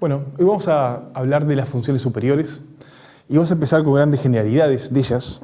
Bueno, hoy vamos a hablar de las funciones superiores y vamos a empezar con grandes generalidades de ellas.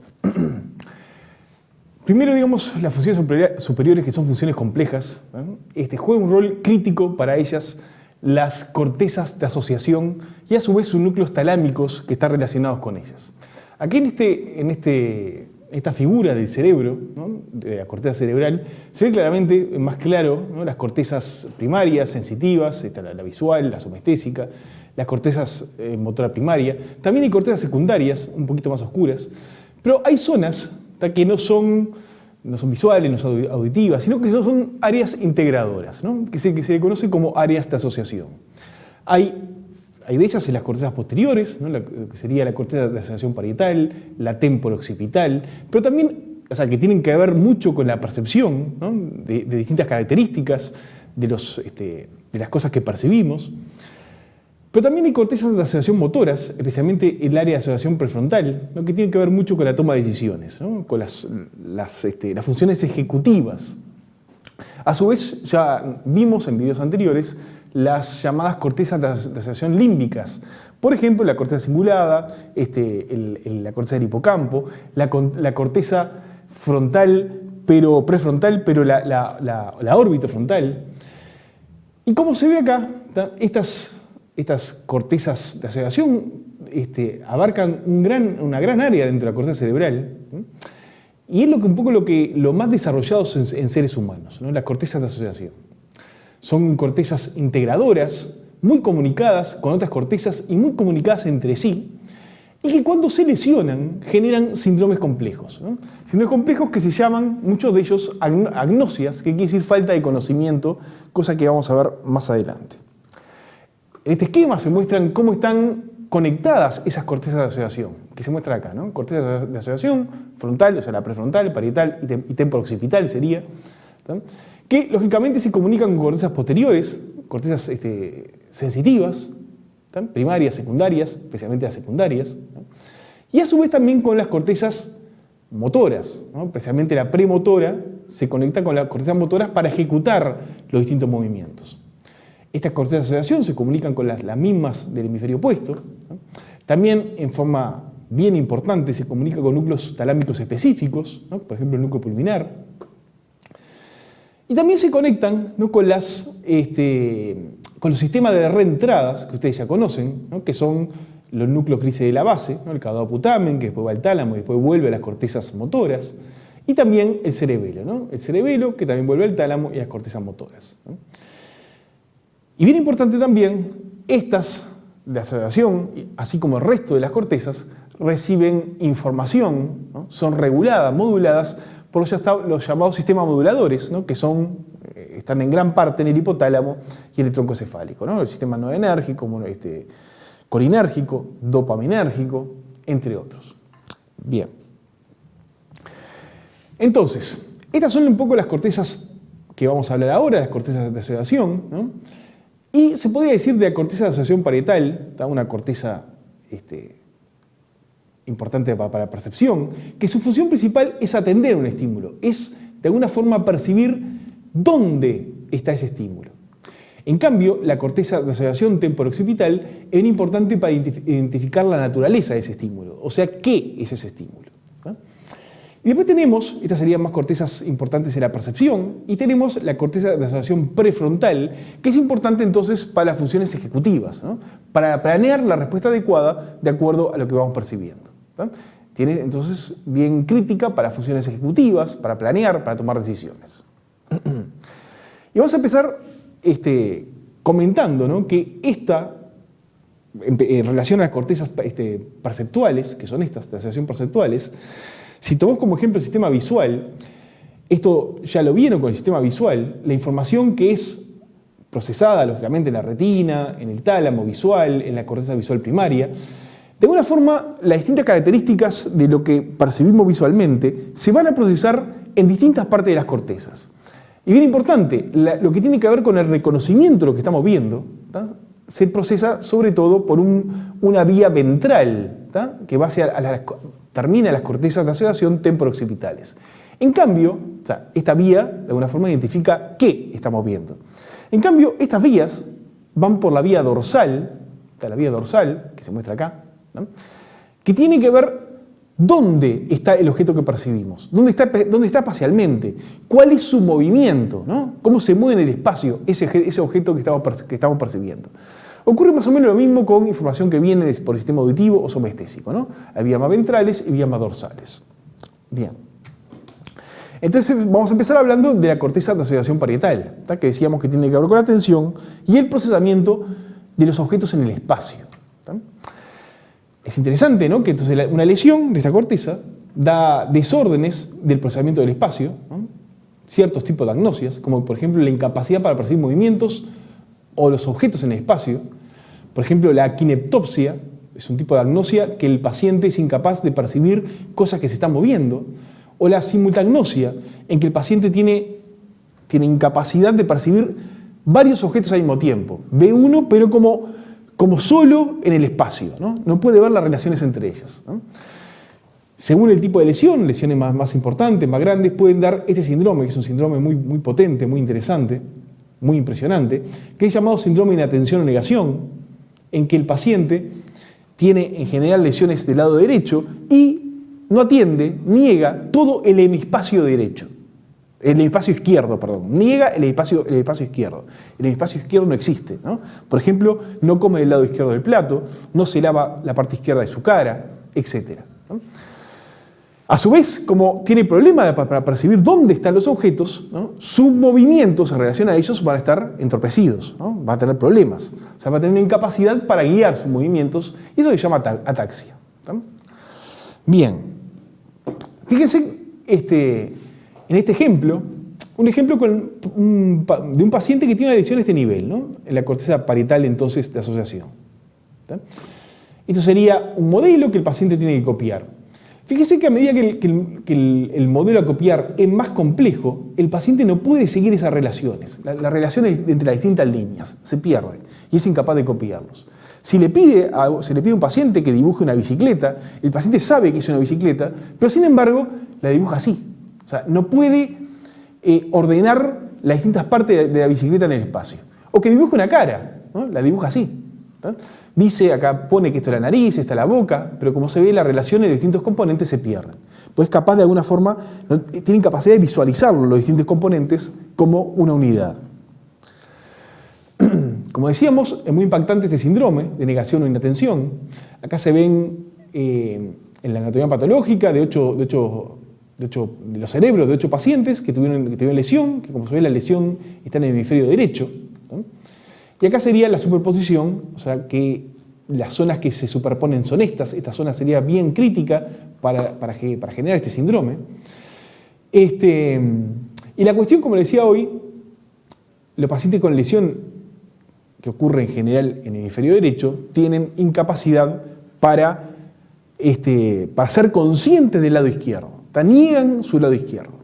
Primero, digamos, las funciones superiores, que son funciones complejas, ¿no? Juegan un rol crítico para ellas las cortezas de asociación y a su vez sus núcleos talámicos que están relacionados con ellas. Aquí en esta figura del cerebro, ¿no? De la corteza cerebral, se ve claramente, más claro, ¿no? Las cortezas primarias, sensitivas, está la visual, la somestésica, las cortezas motora primaria. También hay cortezas secundarias, un poquito más oscuras, pero hay zonas que no son visuales, no son auditivas, sino que son áreas integradoras, ¿no? que se conocen como áreas de asociación. Hay de ellas en las cortezas posteriores, ¿no? Que sería la corteza de asociación parietal, la temporo-occipital, pero también, que tienen que ver mucho con la percepción, ¿no? de distintas características de las cosas que percibimos. Pero también hay cortezas de asociación motoras, especialmente el área de asociación prefrontal, ¿no? Que tiene que ver mucho con la toma de decisiones, ¿no? Con las funciones ejecutivas. A su vez, ya vimos en videos anteriores las llamadas cortezas de asociación límbicas. Por ejemplo, la corteza cingulada, la corteza del hipocampo, la corteza frontal, pero prefrontal, pero la órbita frontal. Y como se ve acá, estas cortezas de asociación abarcan una gran área dentro de la corteza cerebral, ¿no? Y es un poco lo más desarrollado en seres humanos, ¿no? Las cortezas de asociación. Son cortezas integradoras, muy comunicadas con otras cortezas y muy comunicadas entre sí, y que cuando se lesionan generan síndromes complejos, ¿no? Síndromes complejos que se llaman, muchos de ellos, agnosias, que quiere decir falta de conocimiento, cosa que vamos a ver más adelante. En este esquema se muestran cómo están conectadas esas cortezas de asociación, que se muestra acá, ¿no? Cortezas de asociación frontal, o sea, la prefrontal, parietal y temporo-occipital sería, ¿no? Que lógicamente se comunican con cortezas posteriores, cortezas sensitivas, ¿no? Primarias, secundarias, especialmente las secundarias, ¿no? Y a su vez también con las cortezas motoras, ¿no? Especialmente la premotora se conecta con las cortezas motoras para ejecutar los distintos movimientos. Estas cortezas de asociación se comunican con las mismas del hemisferio opuesto, ¿no? También en forma bien importante se comunica con núcleos talámicos específicos, ¿no? Por ejemplo el núcleo pulvinar. Y también se conectan, ¿no? con los sistemas de reentradas que ustedes ya conocen, ¿no? Que son los núcleos crisis de la base, ¿no? El caudado putamen, que después va al tálamo y después vuelve a las cortezas motoras, y también el cerebelo, ¿no? El cerebelo que también vuelve al tálamo y a las cortezas motoras, ¿no? Y bien importante también, estas de asociación, así como el resto de las cortezas, reciben información, ¿no? Son reguladas, moduladas por los llamados sistemas moduladores, ¿no? Que están en gran parte en el hipotálamo y en el tronco cefálico, ¿no? El sistema noradrenérgico, colinérgico, dopaminérgico, entre otros. Bien. Entonces, estas son un poco las cortezas que vamos a hablar ahora, las cortezas de asociación, ¿no? Y se podría decir de la corteza de asociación parietal, una corteza importante para la percepción, que su función principal es atender un estímulo, es de alguna forma percibir dónde está ese estímulo. En cambio, la corteza de asociación temporo-occipital es bien importante para identificar la naturaleza de ese estímulo, o sea, qué es ese estímulo, ¿no? Y después tenemos, estas serían más cortezas importantes en la percepción, y tenemos la corteza de asociación prefrontal, que es importante entonces para las funciones ejecutivas, ¿no? Para planear la respuesta adecuada de acuerdo a lo que vamos percibiendo, ¿no? Tiene entonces bien crítica para funciones ejecutivas, para planear, para tomar decisiones. Y vamos a empezar comentando, ¿no? Que en relación a las cortezas perceptuales, que son estas de asociación perceptuales, si tomamos como ejemplo el sistema visual, esto ya lo vieron con el sistema visual, la información que es procesada lógicamente en la retina, en el tálamo visual, en la corteza visual primaria, de alguna forma las distintas características de lo que percibimos visualmente se van a procesar en distintas partes de las cortezas. Y bien importante, lo que tiene que ver con el reconocimiento de lo que estamos viendo, ¿tá? Se procesa sobre todo por una vía ventral, ¿tá? Que va termina las cortezas de asociación temporo-occipitales. En cambio, esta vía de alguna forma identifica qué estamos viendo. En cambio, estas vías van por la vía dorsal, está la vía dorsal, que se muestra acá, ¿no? Que tiene que ver dónde está el objeto que percibimos, dónde está espacialmente, cuál es su movimiento, ¿no? Cómo se mueve en el espacio ese objeto que estamos percibiendo. Ocurre más o menos lo mismo con información que viene por el sistema auditivo o somestésico, ¿no? Hay vías más ventrales y vías más dorsales. Bien. Entonces vamos a empezar hablando de la corteza de asociación parietal, ¿tá? Que decíamos que tiene que ver con la atención y el procesamiento de los objetos en el espacio, ¿tá? Es interesante, ¿no? Que entonces una lesión de esta corteza da desórdenes del procesamiento del espacio, ¿no? Ciertos tipos de agnosias, como por ejemplo la incapacidad para percibir movimientos o los objetos en el espacio. Por ejemplo, la kineptopsia es un tipo de agnosia que el paciente es incapaz de percibir cosas que se están moviendo. O la simultagnosia, en que el paciente tiene incapacidad de percibir varios objetos al mismo tiempo. Ve uno, pero como solo en el espacio, ¿no? No puede ver las relaciones entre ellas, ¿no? Según el tipo de lesión, lesiones más importantes, más grandes, pueden dar este síndrome, que es un síndrome muy potente, muy interesante, muy impresionante, que es llamado síndrome de inatención o negación, en que el paciente tiene en general lesiones del lado derecho y no atiende, niega todo el hemispacio derecho. El hemispacio izquierdo, perdón. Niega el hemispacio izquierdo. El hemispacio izquierdo no existe, ¿no? Por ejemplo, no come del lado izquierdo del plato, no se lava la parte izquierda de su cara, etc., ¿no? A su vez, como tiene problema para percibir dónde están los objetos, ¿no? Sus movimientos en relación a ellos van a estar entorpecidos, ¿no? Va a tener problemas. O sea, va a tener una incapacidad para guiar sus movimientos y eso se llama ataxia, ¿no? Bien. Fíjense en este ejemplo, un ejemplo de un paciente que tiene una lesión de este nivel, ¿no? En la corteza parietal, entonces, de asociación, ¿tá? Esto sería un modelo que el paciente tiene que copiar. Fíjense que a medida que el modelo a copiar es más complejo, el paciente no puede seguir esas relaciones. Las relaciones entre las distintas líneas se pierden y es incapaz de copiarlos. Se le pide a un paciente que dibuje una bicicleta, el paciente sabe que es una bicicleta, pero sin embargo la dibuja así. O sea, no puede ordenar las distintas partes de la bicicleta en el espacio. O que dibuje una cara, ¿no? La dibuja así, ¿tá? Dice, acá pone que esto es la nariz, esta es la boca, pero como se ve, la relación en los distintos componentes se pierden. Pues es capaz de alguna forma, tiene capacidad de visualizar los distintos componentes como una unidad. Como decíamos, es muy impactante este síndrome de negación o inatención. Acá se ven en la anatomía patológica de los cerebros de 8 pacientes que tuvieron lesión, que como se ve la lesión está en el hemisferio derecho, ¿no? Y acá sería la superposición, o sea que las zonas que se superponen son esta zona sería bien crítica para generar este síndrome. Y la cuestión, como les decía hoy, los pacientes con lesión que ocurre en general en el hemisferio derecho, tienen incapacidad para ser conscientes del lado izquierdo. Niegan su lado izquierdo.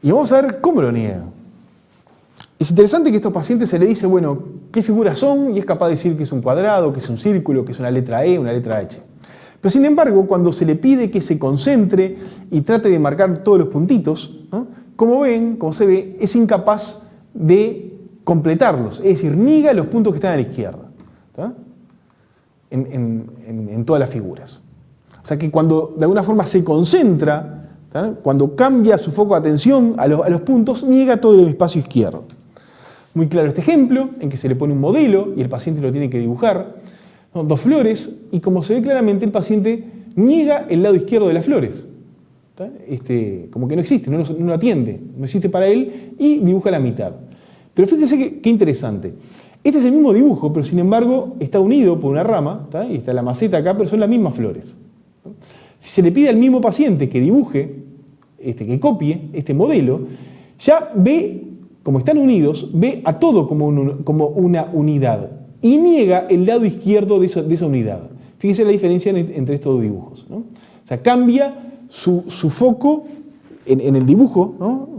Y vamos a ver cómo lo niegan. Es interesante que a estos pacientes se les dice, bueno, ¿qué figuras son? Y es capaz de decir que es un cuadrado, que es un círculo, que es una letra E, una letra H. Pero sin embargo, cuando se le pide que se concentre y trate de marcar todos los puntitos, ¿no? Como se ve, es incapaz de completarlos, es decir, niega los puntos que están a la izquierda, ¿tá? En todas las figuras. O sea que cuando de alguna forma se concentra, ¿tá? Cuando cambia su foco de atención a los puntos, niega todo el espacio izquierdo. Muy claro este ejemplo, en que se le pone un modelo y el paciente lo tiene que dibujar, ¿no? 2 flores, y como se ve claramente, el paciente niega el lado izquierdo de las flores, ¿tá? Como que no existe, no lo atiende, no existe para él, y dibuja la mitad. Pero fíjense qué interesante. Este es el mismo dibujo, pero sin embargo está unido por una rama, ¿tá? Y está la maceta acá, pero son las mismas flores, ¿tá? Si se le pide al mismo paciente que dibuje, que copie este modelo, ya ve, como están unidos, ve a todo como una unidad y niega el lado izquierdo de esa unidad. Fíjense la diferencia entre estos dos dibujos, ¿no? O sea, cambia su foco en el dibujo, ¿no?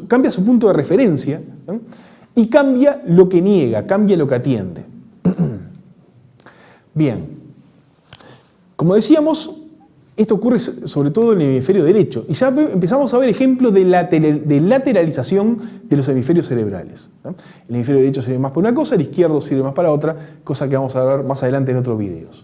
Cambia su punto de referencia, ¿no? Y cambia lo que niega, cambia lo que atiende. Bien, como decíamos, Esto ocurre sobre todo en el hemisferio derecho. Y ya empezamos a ver ejemplos de lateralización de los hemisferios cerebrales. El hemisferio derecho sirve más para una cosa, el izquierdo sirve más para otra, cosa que vamos a ver más adelante en otros videos.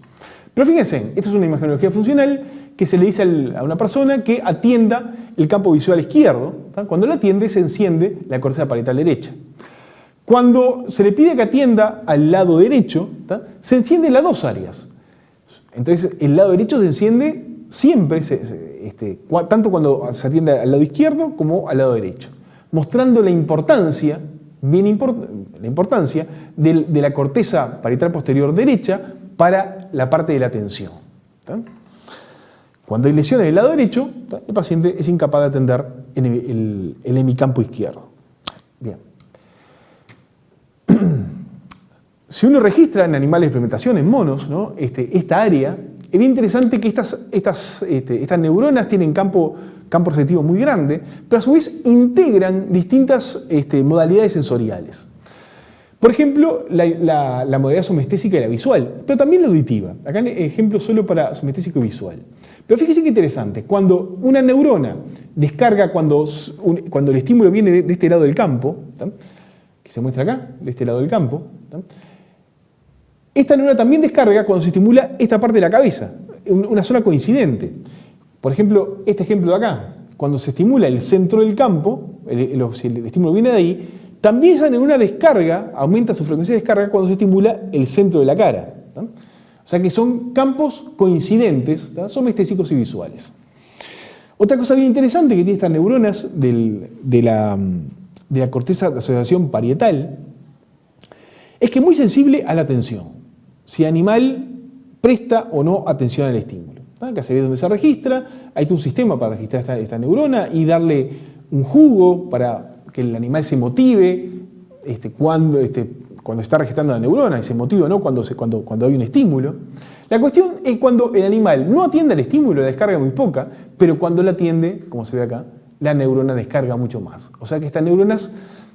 Pero fíjense, esto es una imagenología funcional que se le dice a una persona que atienda el campo visual izquierdo. Cuando lo atiende, se enciende la corteza parietal derecha. Cuando se le pide que atienda al lado derecho, se encienden las dos áreas. Entonces, el lado derecho se enciende siempre, tanto cuando se atiende al lado izquierdo como al lado derecho, mostrando la importancia, la importancia de la corteza parietal posterior derecha para la parte de la atención. Cuando hay lesiones del lado derecho, el paciente es incapaz de atender en el hemicampo izquierdo. Bien. Si uno registra en animales de experimentación, en monos, ¿no? Esta área, es bien interesante que estas neuronas tienen campo receptivo muy grande, pero a su vez integran distintas modalidades sensoriales. Por ejemplo, la modalidad somestésica y la visual, pero también la auditiva. Acá ejemplo solo para somestésico y visual. Pero fíjense qué interesante, cuando una neurona descarga, cuando el estímulo viene de este lado del campo, que se muestra acá, de este lado del campo, esta neurona también descarga cuando se estimula esta parte de la cabeza, una zona coincidente. Por ejemplo, este ejemplo de acá, cuando se estimula el centro del campo, si el estímulo viene de ahí, también esa neurona descarga, aumenta su frecuencia de descarga cuando se estimula el centro de la cara. O sea que son campos coincidentes, somestésicos y visuales. Otra cosa bien interesante que tiene estas neuronas de la corteza de asociación parietal es que es muy sensible a la atención. Si el animal presta o no atención al estímulo. Acá se ve donde se registra, hay todo un sistema para registrar esta neurona y darle un jugo para que el animal se motive cuando está registrando la neurona, y se motive o no cuando hay un estímulo. La cuestión es cuando el animal no atiende al estímulo, la descarga muy poca, pero cuando la atiende, como se ve acá, la neurona descarga mucho más. O sea que estas neuronas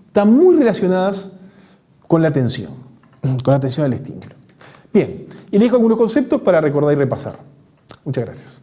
están muy relacionadas con la atención al estímulo. Bien, y les dejo algunos conceptos para recordar y repasar. Muchas gracias.